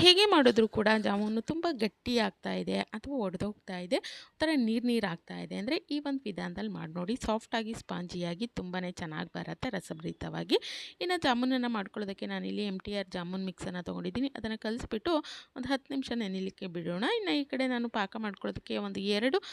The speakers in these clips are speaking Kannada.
ಹೇಗೆ ಮಾಡಿದ್ರೂ ಕೂಡ ಜಾಮೂನು ತುಂಬ ಗಟ್ಟಿ ಆಗ್ತಾ ಇದೆ ಅಥವಾ ಒಡೆದೋಗ್ತಾ ಇದೆ, ಒಂಥರ ನೀರು ಆಗ್ತಾ ಇದೆ ಅಂದರೆ ಈ ಒಂದು ವಿಧಾನದಲ್ಲಿ ಮಾಡಿ ನೋಡಿ. ಸಾಫ್ಟಾಗಿ ಸ್ಪಾಂಜಿಯಾಗಿ ತುಂಬಾ ಚೆನ್ನಾಗಿ ಬರುತ್ತೆ ರಸಭರಿತವಾಗಿ. ಇನ್ನು ಜಾಮೂನನ್ನು ಮಾಡ್ಕೊಳ್ಳೋದಕ್ಕೆ ನಾನಿಲ್ಲಿ MTR ಜಾಮೂನ್ ಮಿಕ್ಸನ್ನು ತೊಗೊಂಡಿದ್ದೀನಿ. ಅದನ್ನು ಕಲಿಸ್ಬಿಟ್ಟು ಒಂದು 10 ನಿಮಿಷ ನೆನೆಯಲಿಕ್ಕೆ ಬಿಡೋಣ. ಇನ್ನು ಈ ಕಡೆ ನಾನು ಪಾಕ ಮಾಡ್ಕೊಳ್ಳೋದಕ್ಕೆ ಒಂದು 2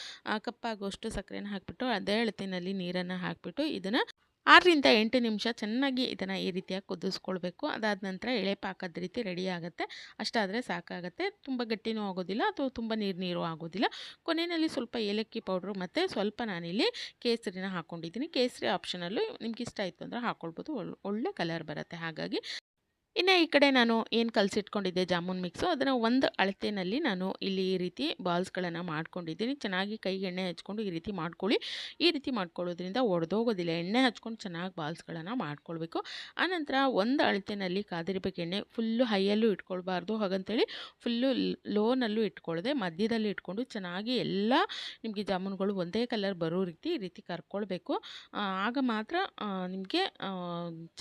ಕಪ್ ಆಗುವಷ್ಟು ಸಕ್ಕರೆನ ಹಾಕಿಬಿಟ್ಟು ಅದೇ ಅಳತೆಯಲ್ಲಿ ನೀರನ್ನು ಹಾಕಿಬಿಟ್ಟು ಇದನ್ನು 6ರಿಂದ 8 ನಿಮಿಷ ಚೆನ್ನಾಗಿ ಇದನ್ನು ಈ ರೀತಿಯಾಗಿ ಕುದಿಸ್ಕೊಳ್ಬೇಕು. ಅದಾದ ನಂತರ ಎಳೆ ಪಾಕದ ರೀತಿ ರೆಡಿ ಆಗುತ್ತೆ. ಅಷ್ಟಾದರೆ ಸಾಕಾಗುತ್ತೆ. ತುಂಬ ಗಟ್ಟಿನೂ ಆಗೋದಿಲ್ಲ ಅಥವಾ ತುಂಬ ನೀರು ಆಗೋದಿಲ್ಲ. ಕೊನೆಯಲ್ಲಿ ಸ್ವಲ್ಪ ಏಲಕ್ಕಿ ಪೌಡ್ರು ಮತ್ತು ಸ್ವಲ್ಪ ನಾನಿಲ್ಲಿ ಕೇಸರಿನ ಹಾಕ್ಕೊಂಡಿದ್ದೀನಿ. ಕೇಸರಿ ಆಪ್ಷನಲ್ಲು, ನಿಮ್ಗೆ ಇಷ್ಟ ಆಯಿತು ಅಂದರೆ ಹಾಕ್ಕೊಳ್ಬೋದು. ಒಳ್ಳೆ ಕಲರ್ ಬರುತ್ತೆ. ಹಾಗಾಗಿ ಇನ್ನು ಈ ಕಡೆ ನಾನು ಏನು ಕಲಸಿಟ್ಕೊಂಡಿದ್ದೆ ಜಾಮೂನ್ ಮಿಕ್ಸು, ಅದನ್ನು ಒಂದು ಅಳತೆಯಲ್ಲಿ ನಾನು ಇಲ್ಲಿ ಈ ರೀತಿ ಬಾಲ್ಸ್ಗಳನ್ನು ಮಾಡ್ಕೊಂಡಿದ್ದೀನಿ. ಚೆನ್ನಾಗಿ ಕೈಗೆ ಎಣ್ಣೆ ಹಚ್ಕೊಂಡು ಈ ರೀತಿ ಮಾಡ್ಕೊಳ್ಳಿ. ಈ ರೀತಿ ಮಾಡ್ಕೊಳ್ಳೋದ್ರಿಂದ ಒಡೆದೋಗೋದಿಲ್ಲ. ಎಣ್ಣೆ ಹಚ್ಕೊಂಡು ಚೆನ್ನಾಗಿ ಬಾಲ್ಸ್ಗಳನ್ನು ಮಾಡ್ಕೊಳ್ಬೇಕು. ಆನಂತರ ಒಂದು ಅಳತೆಯಲ್ಲಿ ಕಾದಿರಬೇಕು ಎಣ್ಣೆ. ಫುಲ್ಲು ಹೈಯಲ್ಲೂ ಇಟ್ಕೊಳ್ಬಾರ್ದು, ಹಾಗಂತೇಳಿ ಫುಲ್ಲು ಲೋನಲ್ಲೂ ಇಟ್ಕೊಳ್ಳದೆ ಮಧ್ಯದಲ್ಲಿ ಇಟ್ಕೊಂಡು ಚೆನ್ನಾಗಿ ಎಲ್ಲ ನಿಮಗೆ ಜಾಮೂನುಗಳು ಒಂದೇ ಕಲರ್ ಬರೋ ರೀತಿ ಈ ರೀತಿ ಕರ್ಕೊಳ್ಬೇಕು. ಆಗ ಮಾತ್ರ ನಿಮಗೆ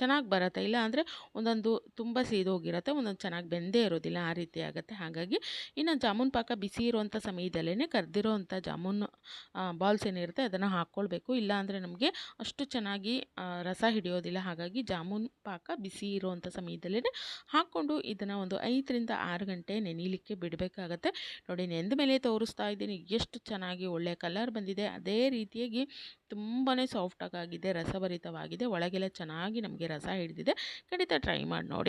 ಚೆನ್ನಾಗಿ ಬರುತ್ತೆ. ಇಲ್ಲ ಅಂದರೆ ಒಂದೊಂದು ತುಂಬ ಸೀದೋಗಿರುತ್ತೆ, ಒಂದೊಂದು ಚೆನ್ನಾಗಿ ಬೆಂದೇ ಇರೋದಿಲ್ಲ, ಆ ರೀತಿ ಆಗುತ್ತೆ. ಹಾಗಾಗಿ ಇನ್ನು ಜಾಮೂನ್ ಪಾಕ ಬಿಸಿ ಇರುವಂಥ ಸಮಯದಲ್ಲೇ ಕರೆದಿರೋವಂಥ ಜಾಮೂನು ಬಾಲ್ಸ್ ಏನಿರುತ್ತೆ ಅದನ್ನು ಹಾಕ್ಕೊಳ್ಬೇಕು. ಇಲ್ಲಾಂದರೆ ನಮಗೆ ಅಷ್ಟು ಚೆನ್ನಾಗಿ ರಸ ಹಿಡಿಯೋದಿಲ್ಲ. ಹಾಗಾಗಿ ಜಾಮೂನ್ ಪಾಕ ಬಿಸಿ ಇರುವಂಥ ಸಮಯದಲ್ಲೇ ಹಾಕ್ಕೊಂಡು ಇದನ್ನು ಒಂದು 5ರಿಂದ 6 ಗಂಟೆ ನೆನೆಯಲಿಕ್ಕೆ ಬಿಡಬೇಕಾಗತ್ತೆ. ನೋಡಿ, ನೆಂದ ಮೇಲೆ ತೋರಿಸ್ತಾ ಇದ್ದೀನಿ ಎಷ್ಟು ಚೆನ್ನಾಗಿ ಒಳ್ಳೆ ಕಲರ್ ಬಂದಿದೆ. ಅದೇ ರೀತಿಯಾಗಿ ತುಂಬಾ ಸಾಫ್ಟಾಗಿದೆ, ರಸಭರಿತವಾಗಿದೆ. ಒಳಗೆಲ್ಲ ಚೆನ್ನಾಗಿ ನಮಗೆ ರಸ ಹಿಡಿದಿದೆ. ಖಂಡಿತ ಟ್ರೈ ಮಾಡಿ ನೋಡಿ.